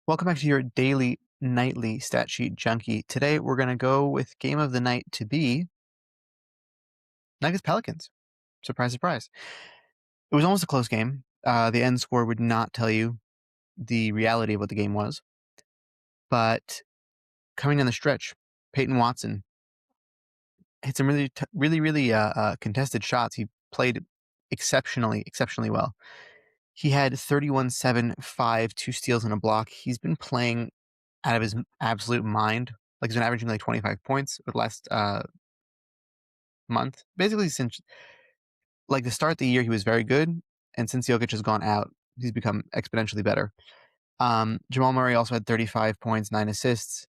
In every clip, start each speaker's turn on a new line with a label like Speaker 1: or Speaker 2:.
Speaker 1: Welcome back to your daily, nightly stat sheet junkie. Today we're going to go with game of the night to be Nuggets Pelicans. Surprise, surprise. It was almost a close game. The end score would not tell you the reality of what the game was. But coming down the stretch, Peyton Watson hit some really contested shots. He played exceptionally well. He had 31, 7, 5, 2 steals and a block. He's been playing out of his absolute mind. Like he's been averaging like 25 points over the last month. Basically, since like the start of the year, he was very good, and since Jokic has gone out, he's become exponentially better. Jamal Murray also had 35 points, 9 assists.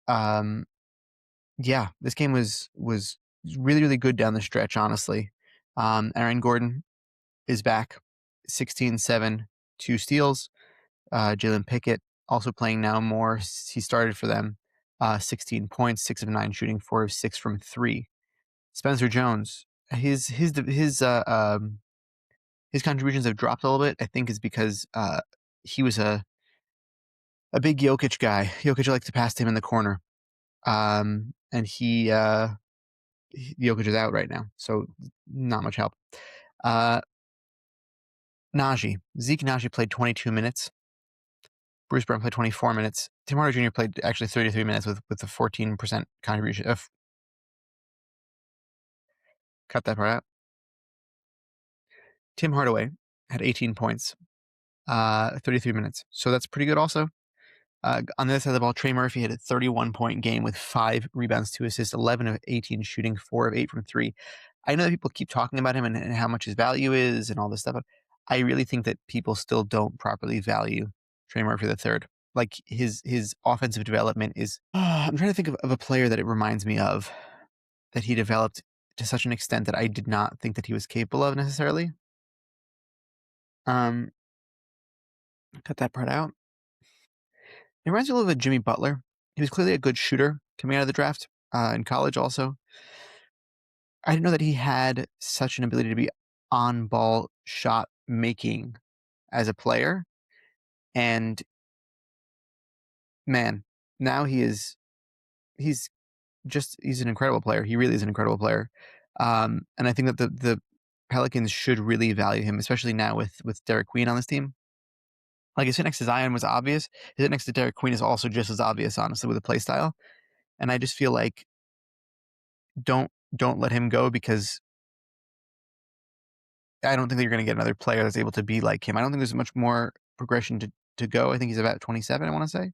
Speaker 1: Yeah, this game was really good down the stretch, honestly. Aaron Gordon is back, 16, 7, 2 steals. Jalen Pickett also playing now more. He started for them, 16 points, 6 of 9 shooting, 4 of 6 from 3. Spencer Jones, his contributions have dropped a little bit. I think is because he was a big Jokic guy. Jokic likes to pass to him in the corner, and Jokic is out right now, so not much help. Zeke Naji played 22 minutes. Bruce Brown played 24 minutes. Tim Hardaway Jr. played actually 33 minutes with a 14% contribution. Cut that part out. Tim Hardaway had 18 points, 33 minutes. So that's pretty good also. On the other side of the ball, Trey Murphy had a 31-point game with 5 rebounds, 2 assists, 11 of 18 shooting, 4 of 8 from 3. I know that people keep talking about him and how much his value is and all this stuff, but I really think that people still don't properly value Trey Murphy III. Like his offensive development is. I'm trying to think of a player that it reminds me of that he developed to such an extent that I did not think that he was capable of necessarily. Cut that part out. It reminds me a little bit of Jimmy Butler. He was clearly a good shooter coming out of the draft in college also. I didn't know that he had such an ability to be on-ball shot making as a player. And man, now he's an incredible player. He really is an incredible player. And I think that the Pelicans should really value him, especially now with Derek Queen on this team. Like his fit next to Zion was obvious. His fit next to Derek Queen is also just as obvious, honestly, with the play style. And I just feel like don't let him go, because I don't think that you're going to get another player that's able to be like him. I don't think there's much more progression to go. I think he's about 27, I want to say.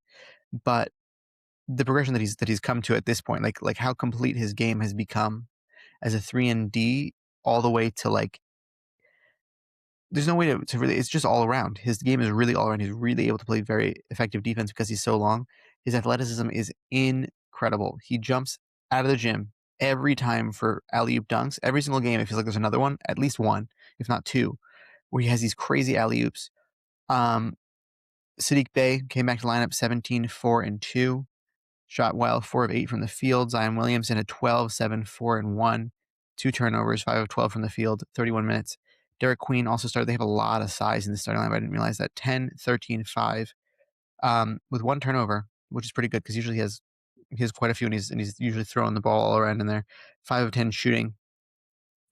Speaker 1: But the progression that he's come to at this point, like how complete his game has become as a 3-and-D all the way to like, there's no way to really, it's just all around. His game is really all around. He's really able to play very effective defense because he's so long. His athleticism is incredible. He jumps out of the gym every time for alley-oop dunks. Every single game, it feels like there's another one, at least one, if not two, where he has these crazy alley-oops. Sadiq Bey came back to lineup 17, 4, and 2. Shot well, 4 of 8 from the field. Zion Williamson had 12, 7, 4, and 1. 2 turnovers, 5 of 12 from the field, 31 minutes. Derek Queen also started. They have a lot of size in the starting lineup. I didn't realize that. 10, 13, 5, with 1 turnover, which is pretty good because usually he has quite a few, and he's usually throwing the ball all around in there. 5 of 10 shooting.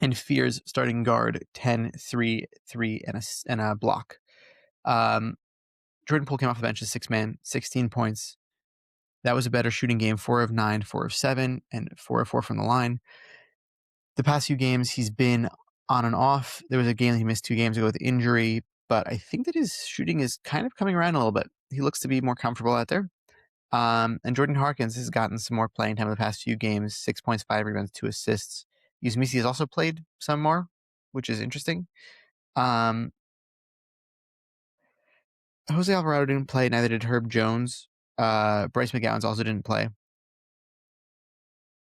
Speaker 1: And Fears, starting guard, 10, 3, 3, and a block. Jordan Poole came off the bench as 6-man, 16 points. That was a better shooting game, 4 of 9, 4 of 7, and 4 of 4 from the line. The past few games, he's been on and off. There was a game that he missed 2 games ago with injury, but I think that his shooting is kind of coming around a little bit. He looks to be more comfortable out there. And Jordan Harkins has gotten some more playing time in the past few games, 6 points, 5 rebounds, 2 assists. Yuzmisi has also played some more, which is interesting. Jose Alvarado didn't play, neither did Herb Jones. Bryce McGowan's also didn't play.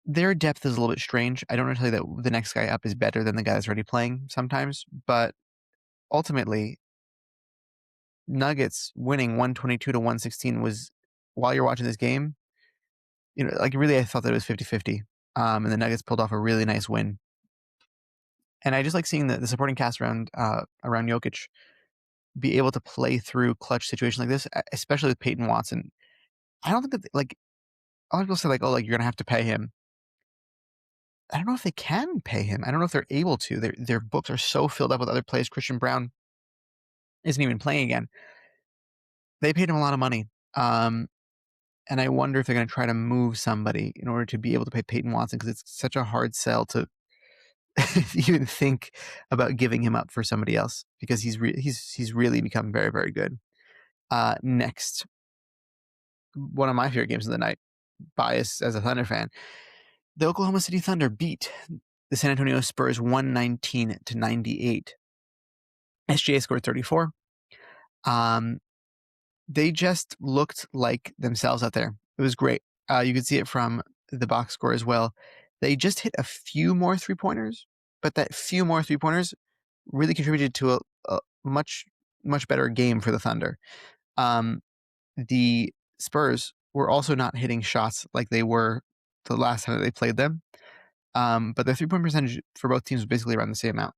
Speaker 1: Their depth is a little bit strange. I don't want to tell you that the next guy up is better than the guy that's already playing sometimes, but ultimately, Nuggets winning 122-116 was, while you're watching this game, like really I thought that it was 50-50. And the Nuggets pulled off a really nice win. And I just like seeing the supporting cast around Jokic. be able to play through clutch situations like this, especially with Peyton Watson. I don't think that, like, a lot of people say, like, oh, like, you're going to have to pay him. I don't know if they can pay him. I don't know if they're able to. Their books are so filled up with other players. Christian Brown isn't even playing again. They paid him a lot of money. And I wonder if they're going to try to move somebody in order to be able to pay Peyton Watson, because it's such a hard sell to even think about giving him up for somebody else, because he's really become very, very good. Next, one of my favorite games of the night, bias as a Thunder fan, the Oklahoma City Thunder beat the San Antonio Spurs 119-98. SGA scored 34. They just looked like themselves out there. It was great. You could see it from the box score as well. They just hit a few more three-pointers, but that few more three-pointers really contributed to a much, much better game for the Thunder. The Spurs were also not hitting shots like they were the last time that they played them, but their three-point percentage for both teams was basically around the same amount.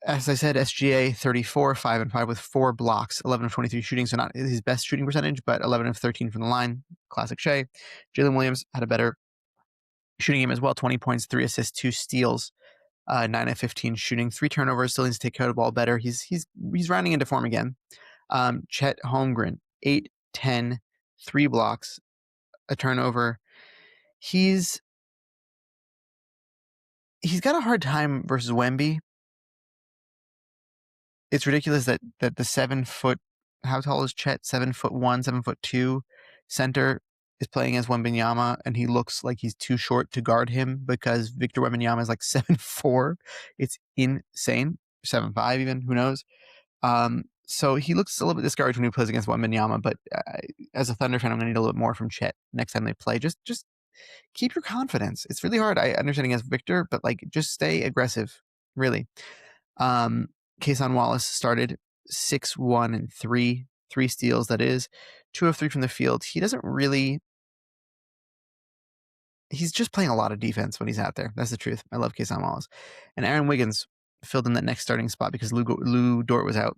Speaker 1: As I said, SGA 34, 5-5 with 4 blocks, 11 of 23 shooting, so not his best shooting percentage, but 11 of 13 from the line. Classic Shea. Jalen Williams had a better shooting game as well, 20 points, 3 assists, 2 steals, 9 of 15 shooting, 3 turnovers, still needs to take care of the ball better. He's rounding into form again. Chet Holmgren, 8, 10, 3 blocks, a turnover. He's got a hard time versus Wemby. It's ridiculous that the 7 foot, how tall is Chet? 7'1", 7'2" center is playing as Wembanyama, and he looks like he's too short to guard him, because Victor Wembanyama is like 7'4". It's insane. 7'5" even, who knows? So he looks a little bit discouraged when he plays against Wembanyama, but as a Thunder fan, I'm going to need a little bit more from Chet next time they play. Just keep your confidence. It's really hard. I understand against Victor, but like, just stay aggressive, really. Kayson Wallace started 6-1 and 3 steals, that is 2 of 3 from the field. He doesn't really, he's just playing a lot of defense when he's out there. That's the truth. I love Kayson Wallace. And Aaron Wiggins filled in that next starting spot because Lou Dort was out.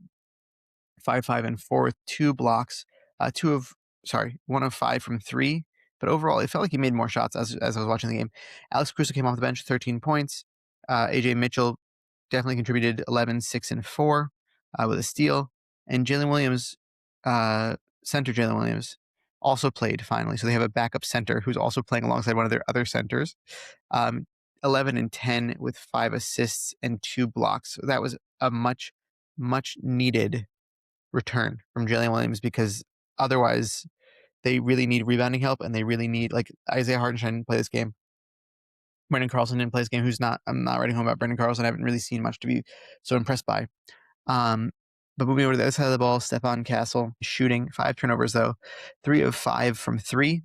Speaker 1: 5-5 and 4 with 2 blocks, 1 of 5 from 3. But overall, it felt like he made more shots as I was watching the game. Alex Caruso came off the bench, 13 points. AJ Mitchell definitely contributed 11, 6, and 4 with a steal. And Jalen Williams, center Jalen Williams, also played finally. So they have a backup center who's also playing alongside one of their other centers. 11 and 10 with 5 assists and 2 blocks. So that was a much, much needed return from Jalen Williams, because otherwise they really need rebounding help, and they really need, like, Isaiah Hartenstein didn't play this game. Brandon Carlson didn't play this game, I'm not writing home about Brandon Carlson. I haven't really seen much to be so impressed by. But moving over to the other side of the ball, Stephon Castle shooting 5 turnovers though, 3 of 5 from 3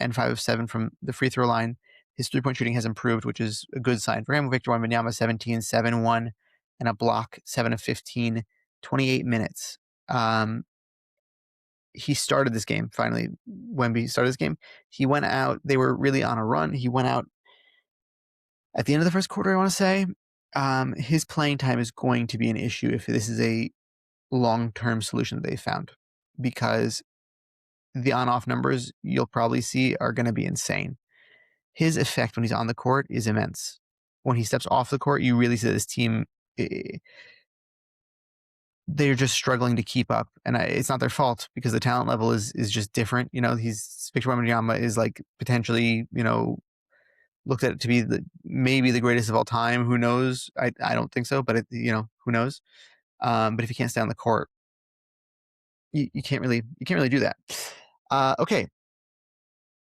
Speaker 1: and 5 of 7 from the free throw line. His 3-point shooting has improved, which is a good sign for him. Victor Wembanyama 17, 7, 1 and a block, 7 of 15, 28 minutes. He started this game, finally. Wemby started this game. He went out. They were really on a run. He went out at the end of the first quarter, I want to say. His playing time is going to be an issue if this is a long-term solution that they found, because the on-off numbers you'll probably see are going to be insane. His effect when he's on the court is immense. When he steps off the court, you really see that this team, they're just struggling to keep up, and it's not their fault, because the talent level is just different. You know, Victor Wembanyama is like potentially, looked at to be maybe the greatest of all time. Who knows? I don't think so, but who knows? But if you can't stay on the court, you can't really do that. Okay.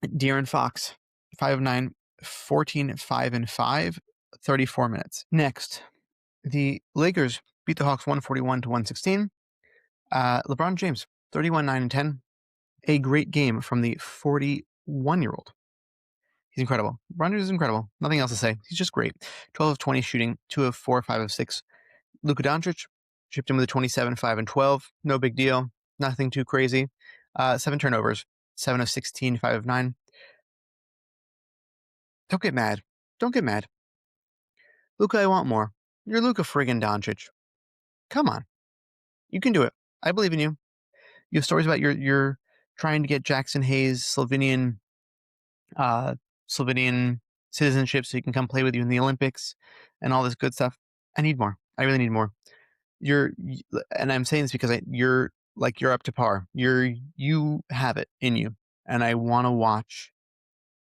Speaker 1: De'Aaron Fox, 5 of 9, 14, 5 and 5, 34 minutes. Next, the Lakers beat the Hawks 141-116. LeBron James, 31, 9 and 10. A great game from the 41-year-old. He's incredible. LeBron James is incredible. Nothing else to say. He's just great. 12 of 20 shooting, 2 of 4, 5 of 6. Luka Doncic chipped in with a 27, 5 and 12. No big deal. Nothing too crazy. 7 turnovers, 7 of 16, 5 of 9. Don't get mad. Don't get mad. Luka, I want more. You're Luka friggin' Doncic. Come on. You can do it. I believe in you. You have stories about you're trying to get Jackson Hayes Slovenian citizenship so he can come play with you in the Olympics and all this good stuff. I need more. I really need more. And I'm saying this because you're up to par. You have it in you, and I want to watch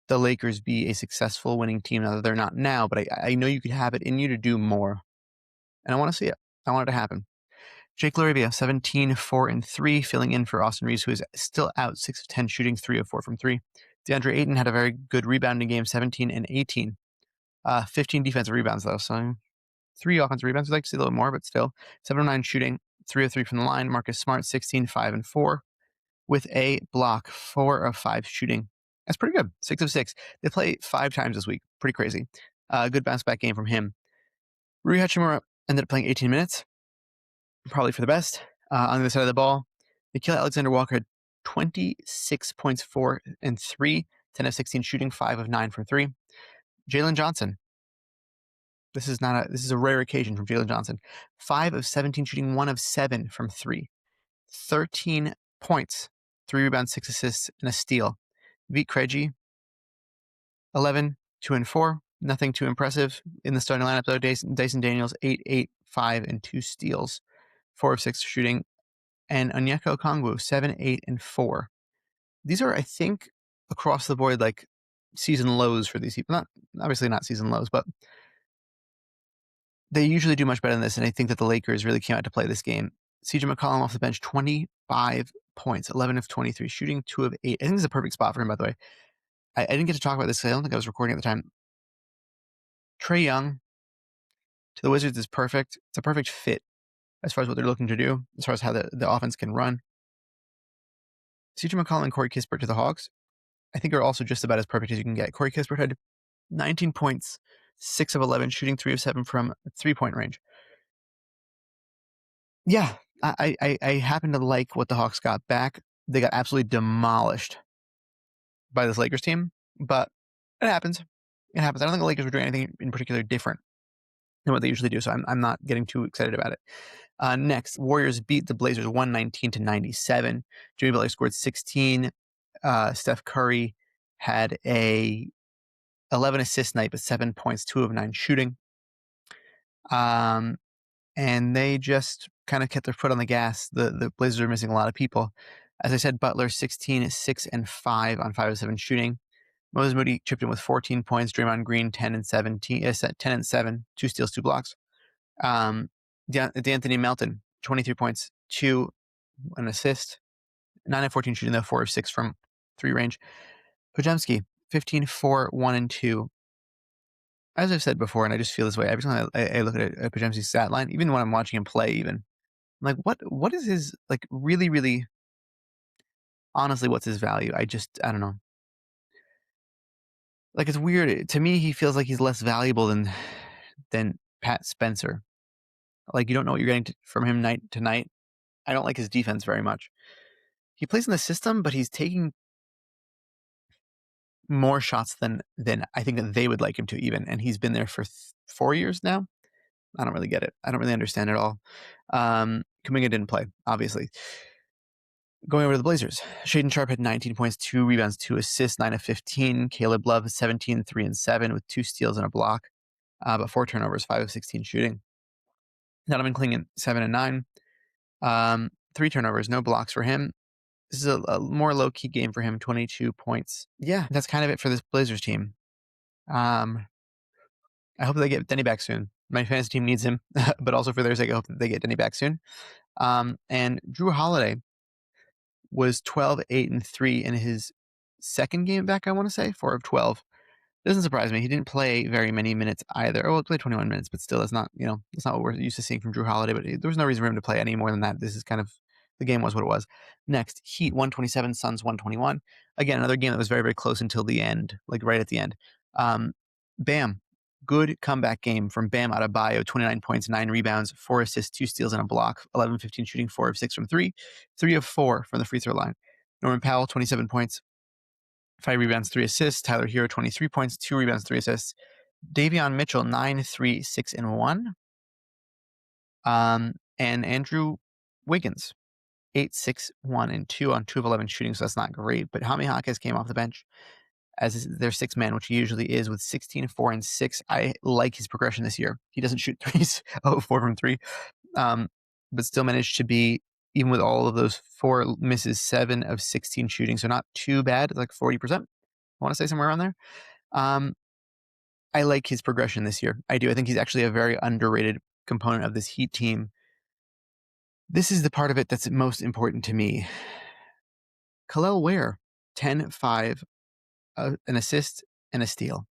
Speaker 1: the Lakers be a successful winning team. Now that they're not now, but I know you could have it in you to do more, and I want to see it. I want it to happen. Jake LaRavia, 17, 4, and 3, filling in for Austin Reeves, who is still out 6 of 10, shooting 3 of 4 from 3. DeAndre Ayton had a very good rebounding game, 17 and 18. 15 defensive rebounds, though, so 3 offensive rebounds. We'd like to see a little more, but still. 7 of 9 shooting, 3 of 3 from the line. Marcus Smart, 16, 5, and 4, with a block, 4 of 5 shooting. That's pretty good. 6 of 6. They play 5 times this week. Pretty crazy. Good bounce back game from him. Rui Hachimura ended up playing 18 minutes. Probably for the best. On the other side of the ball, Nickeil Alexander-Walker had 26 points, 4 and 3, 10 of 16 shooting, 5 of 9 from 3. Jalen Johnson. This is a rare occasion from Jalen Johnson. 5 of 17 shooting, 1 of 7 from 3. 13 points, 3 rebounds, 6 assists, and a steal. Vit Krejci, 11, 2 and 4. Nothing too impressive in the starting lineup, though. Dyson Daniels, 8, 8, 5, and 2 steals. 4 of 6 shooting, and Onyeka Okongwu, 7, 8, and 4. These are, I think, across the board, like season lows for these people. Obviously not season lows, but they usually do much better than this, and I think that the Lakers really came out to play this game. CJ McCollum off the bench, 25 points, 11 of 23, shooting 2 of 8. I think this is a perfect spot for him, by the way. I didn't get to talk about this because I don't think I was recording at the time. Trae Young to the Wizards is perfect. It's a perfect fit as far as what they're looking to do, as far as how the offense can run. CJ McCollum and Corey Kispert to the Hawks, I think, are also just about as perfect as you can get. Corey Kispert had 19 points, 6 of 11, shooting 3 of 7 from 3-point range. Yeah, I happen to like what the Hawks got back. They got absolutely demolished by this Lakers team, but it happens. It happens. I don't think the Lakers were doing anything in particular different than what they usually do, so I'm not getting too excited about it. Next, Warriors beat the Blazers 119-97. Jimmy Butler scored 16. Steph Curry had a 11 assist night, but 7 points, 2 of 9 shooting. And they just kind of kept their foot on the gas. The Blazers are missing a lot of people. As I said, Butler 16, 6, and 5 on 5 of 7 shooting. Moses Moody chipped in with 14 points. Draymond Green 10 and 17, 10 and 7, 2 steals, 2 blocks. D'Anthony Melton 23 points, 2 an assist, 9 of 14 shooting, though 4 of 6 from 3 range. Podziemski 15, 4, 1, and 2. As I've said before, and I just feel this way every time I look at Podziemski's stat line, even when I'm watching him play, even I'm like, what is his, like, really, really, honestly, what's his value? I don't know. Like, it's weird. To me, he feels like he's less valuable than Pat Spencer. Like, you don't know what you're getting from him night to night. I don't like his defense very much. He plays in the system, but he's taking more shots than I think that they would like him to, even. And he's been there for 4 years now. I don't really get it. I don't really understand it all. Kuminga didn't play, obviously. Going over to the Blazers, Shaedon Sharpe had 19 points, 2 rebounds, 2 assists, 9 of 15. Caleb Love 17, 3, and 7 with 2 steals and a block, but 4 turnovers, 5 of 16 shooting. Donovan Clingan 7 and 9, 3 turnovers, no blocks for him. This is a more low-key game for him, 22 points. Yeah, that's kind of it for this Blazers team. I hope they get Denny back soon. My fantasy team needs him, but also for their sake, I hope that they get Denny back soon. And Drew Holiday was 12, 8, and 3 in his second game back, I want to say, 4 of 12. Doesn't surprise me. He didn't play very many minutes either. Well, he played 21 minutes, but still, that's not what we're used to seeing from Drew Holiday. But there was no reason for him to play any more than that. This is kind of, the game was what it was. Next, Heat 127, Suns 121. Again, another game that was very, very close until the end, like right at the end. Bam. Good comeback game from Bam Adebayo, 29 points, 9 rebounds, 4 assists, 2 steals, and a block, 11, 15 shooting, 4 of 6 from 3, 3 of 4 from the free throw line. Norman Powell, 27 points, 5 rebounds, 3 assists. Tyler Hero, 23 points, 2 rebounds, 3 assists. Davion Mitchell, 9, 3, 6, and 1. And Andrew Wiggins, 8, 6, 1, and 2 on 2 of 11 shooting, so that's not great. But Jaime Jaquez came off the bench as their sixth man, which he usually is, with 16, 4, and 6. I like his progression this year. He doesn't shoot threes, 4 from 3, but still managed to be, even with all of those 4 misses, 7 of 16 shooting, so not too bad. It's like 40%. I want to say somewhere around there. I like his progression this year. I do. I think he's actually a very underrated component of this Heat team. This is the part of it that's most important to me. Kel'el Ware, 10, 5, an assist, and a steal.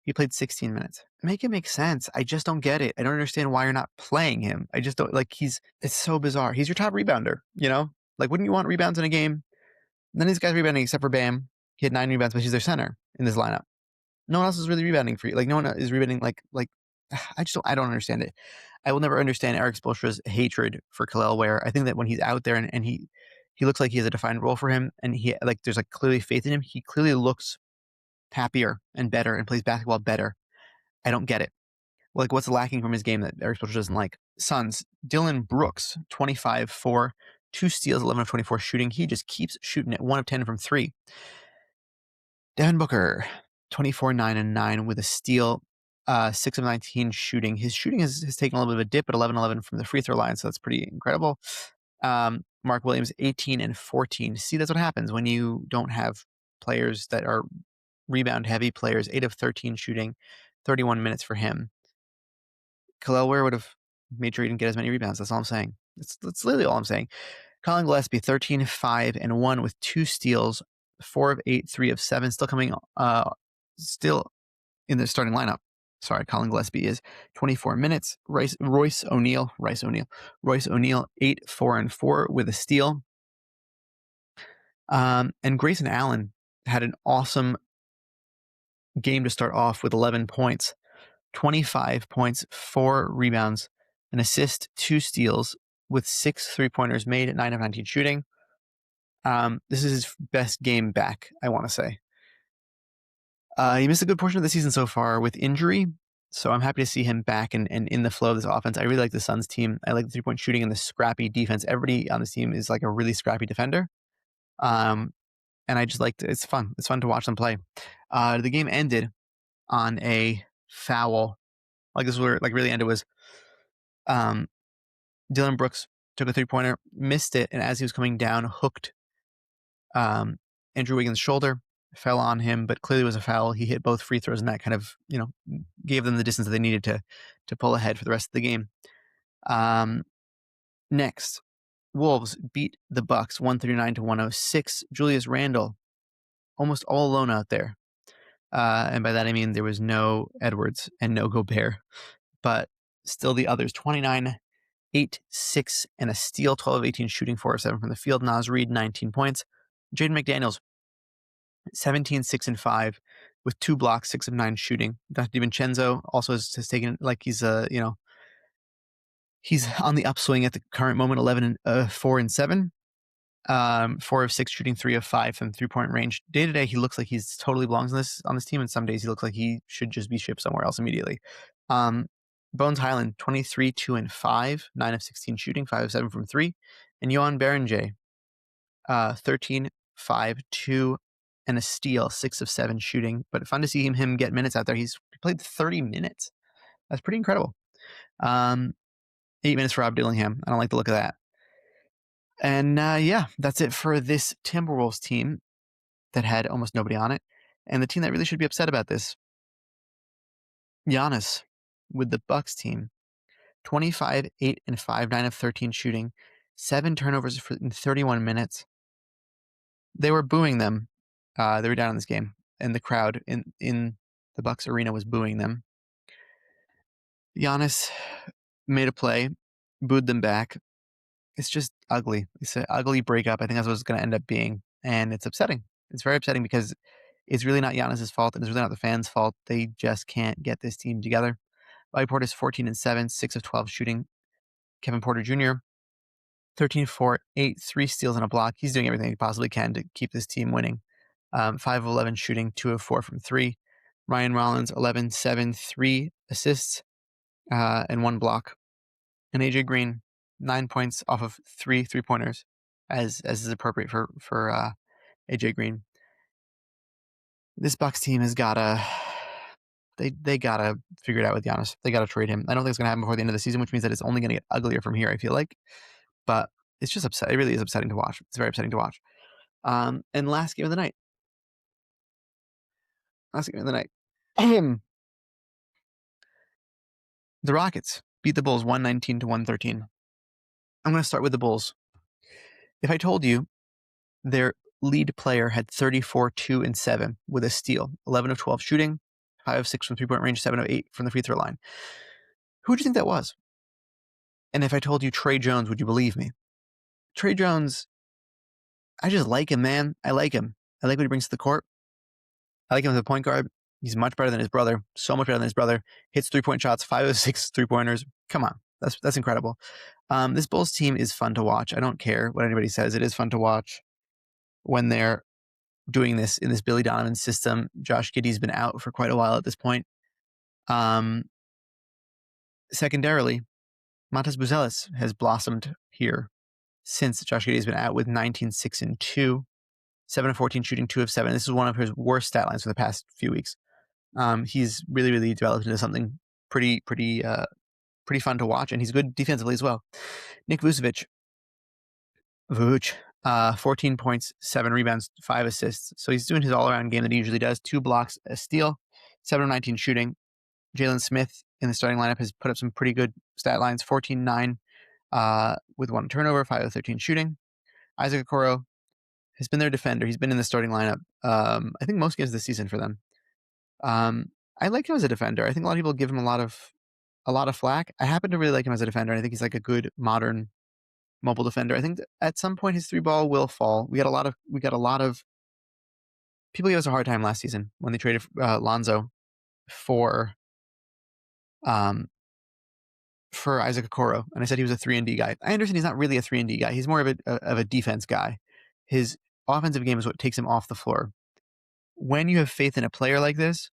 Speaker 1: He played 16 minutes. Make it make sense. I just don't get it. I don't understand why you're not playing him. I just don't, like, it's so bizarre. He's your top rebounder, you know? Like, wouldn't you want rebounds in a game? None of these guys rebounding except for Bam. He had 9 rebounds, but he's their center in this lineup. No one else is really rebounding for you. Like, no one is rebounding, like, I don't understand it. I will never understand Eric Spoelstra's hatred for Kel'el Ware. I think that when he's out there and he looks like he has a defined role for him, and there's like clearly faith in him. He clearly looks happier and better and plays basketball better. I don't get it. Like, what's lacking from his game that Eric Spoelstra doesn't like? Suns, Dylan Brooks, 25, 4, 2 steals, 11 of 24 shooting. He just keeps shooting at 1 of 10 from 3. Devin Booker, 24, 9, and 9 with a steal, 6 of 19 shooting. His shooting has taken a little bit of a dip at 11, 11 from the free throw line, so that's pretty incredible. Mark Williams, 18 and 14. See, that's what happens when you don't have players that are rebound heavy players. 8 of 13 shooting, 31 minutes for him. Kel'el Ware would have made sure he didn't get as many rebounds. That's all I'm saying. That's literally all I'm saying. Colin Gillespie, 13, 5, and 1 with 2 steals, 4 of 8, 3 of 7, still coming, still in the starting lineup. Sorry, Colin Gillespie is 24 minutes. Royce O'Neal, 8, 4, and 4 with a steal. And Grayson Allen had an awesome game to start off with 11 points, 25 points, 4 rebounds, an assist, 2 steals with 6 3-pointers made at 9 of 19 shooting. This is his best game back, I want to say. He missed a good portion of the season so far with injury, so I'm happy to see him back and in the flow of this offense. I really like the Suns team. I like the 3-point shooting and the scrappy defense. Everybody on this team is like a really scrappy defender. And I just it's fun. It's fun to watch them play. The game ended on a foul. Like, this is where it really ended was Dylan Brooks took a 3-pointer, missed it, and as he was coming down, hooked Andrew Wiggins' shoulder, fell on him, but clearly was a foul. He hit both free throws, and that kind of, gave them the distance that they needed to pull ahead for the rest of the game. Next, Wolves beat the Bucks 139 to 106. Julius Randle, almost all alone out there. And by that I mean there was no Edwards and no Gobert, but still the others, 29, 8, 6, and a steal, 12 of 18 shooting, 4 of 7 from the field. Naz Reid, 19 points. Jaden McDaniels, 17, 6, and 5 with 2 blocks, 6 of 9 shooting. Dr. DiVincenzo also has taken, he's he's on the upswing at the current moment, 11 and 4 and 7. 4 of 6 shooting, 3 of 5 from 3-point range. Day to day, he looks like he's totally belongs on this team, and some days he looks like he should just be shipped somewhere else immediately. Bones Highland, 23, 2, and 5, 9 of 16 shooting, 5 of 7 from 3. And Johan Berenjay, 13, 5, 2, and a steal, 6 of 7 shooting. But fun to see him get minutes out there. He played 30 minutes. That's pretty incredible. 8 minutes for Rob Dillingham. I don't like the look of that. And that's it for this Timberwolves team that had almost nobody on it. And the team that really should be upset about this, Giannis with the Bucks team, 25, 8, and 5, 9 of 13 shooting, 7 turnovers in 31 minutes. They were booing them. They were down in this game, and the crowd in the Bucks arena was booing them. Giannis made a play, booed them back. It's just ugly. It's an ugly breakup. I think that's what it's going to end up being. And it's upsetting. It's very upsetting because it's really not Giannis' fault, and it's really not the fans' fault. They just can't get this team together. Bobby Portis, 14 and 7, 6 of 12 shooting. Kevin Porter Jr., 13, 4, 8, 3 steals and a block. He's doing everything he possibly can to keep this team winning. 5 of 11 shooting, 2 of 4 from 3. Ryan Rollins, 11, 7, 3 assists, and 1 block. And AJ Green, 9 points off of 3 3-pointers. as is appropriate for AJ Green. This Bucks team has gotta they gotta figure it out with Giannis. They gotta trade him. I don't think it's gonna happen before the end of the season, which means that it's only gonna get uglier from here, I feel like. But it's just upset. It really is upsetting to watch. It's very upsetting to watch. And last game of the night. The Rockets beat the Bulls 119 to 113. I'm going to start with the Bulls. If I told you their lead player had 34, 2, and 7 with a steal, 11 of 12 shooting, 5 of 6 from three-point range, 7 of 8 from the free throw line, who would you think that was? And if I told you Trey Jones, would you believe me? Trey Jones, I just like him, man. I like him. I like what he brings to the court. I like him as a point guard. He's much better than his brother. So much better than his brother. Hits 3-point shots, 5 of 6 3-pointers. Come on. That's incredible. This Bulls team is fun to watch. I don't care what anybody says. It is fun to watch when they're doing this in this Billy Donovan system. Josh Giddey's been out for quite a while at this point. Secondarily, Montes Buzelis has blossomed here since Josh Giddey's been out with 19, 6, and 2. 7 of 14 shooting, 2 of 7. This is one of his worst stat lines for the past few weeks. He's really, really developed into something pretty fun to watch, and he's good defensively as well. Nick Vucevic, 14 points, 7 rebounds, 5 assists. So he's doing his all-around game that he usually does. 2 blocks, a steal, 7 of 19 shooting. Jalen Smith in the starting lineup has put up some pretty good stat lines. 14-9 with 1 turnover, 5 of 13 shooting. Isaac Okoro has been their defender. He's been in the starting lineup, I think most games this season for them. I like him as a defender. I think a lot of people give him a lot of flack. I happen to really like him as a defender, and I think he's like a good modern mobile defender. I think that at some point his 3-ball will fall. We got a lot of people gave us a hard time last season when they traded Lonzo for Isaac Okoro, and I said he was a 3-and-D guy. I understand he's not really a 3-and-D guy. He's more of a defense guy. His offensive game is what takes him off the floor. When you have faith in a player like this,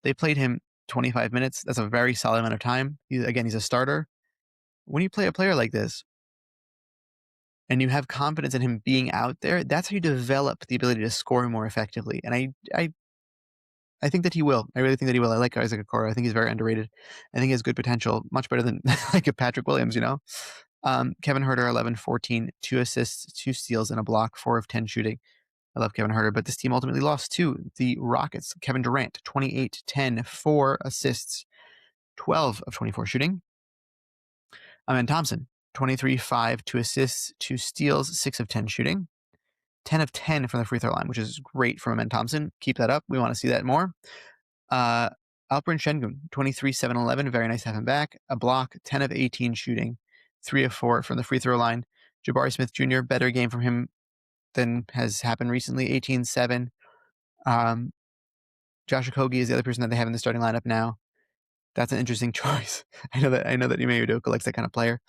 Speaker 1: they played him 25 minutes. That's a very solid amount of time. He's a starter. When you play a player like this and you have confidence in him being out there, that's how you develop the ability to score more effectively. And I think that he will. I really think that he will. I like Isaac Okoro. I think he's very underrated. I think he has good potential, much better than like a Patrick Williams, you know? Kevin Huerter, 11-14, 2 assists, 2 steals, and a block, 4 of 10 shooting. I love Kevin Huerter, but this team ultimately lost to the Rockets. Kevin Durant, 28-10, 4 assists, 12 of 24 shooting. Amen Thompson, 23-5, 2 assists, 2 steals, 6 of 10 shooting. 10 of 10 from the free throw line, which is great from Amen Thompson. Keep that up. We want to see that more. Alperen Şengün, 23-7-11. Very nice to have him back. A block, 10 of 18 shooting, 3 of 4 from the free throw line. Jabari Smith Jr., better game from him than has happened recently, 18-7. Josh Okogie is the other person that they have in the starting lineup now. That's an interesting choice. I know that Ime Udoka likes that kind of player.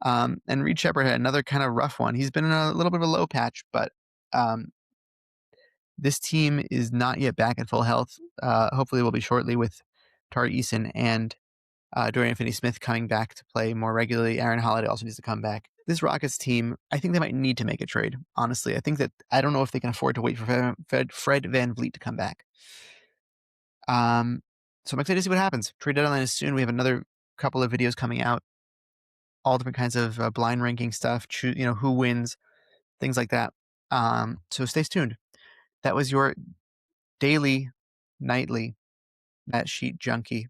Speaker 1: And Reed Sheppard had another kind of rough one. He's been in a little bit of a low patch, but this team is not yet back at full health. Hopefully we'll be shortly with Tari Eason and Dorian Finney-Smith coming back to play more regularly. Aaron Holiday also needs to come back. This Rockets team, I think they might need to make a trade, honestly. I don't know if they can afford to wait for Fred VanVleet to come back. So I'm excited to see what happens. Trade deadline is soon. We have another couple of videos coming out. All different kinds of blind ranking stuff, who wins, things like that. So stay tuned. That was your daily, nightly Net Sheet Junkie.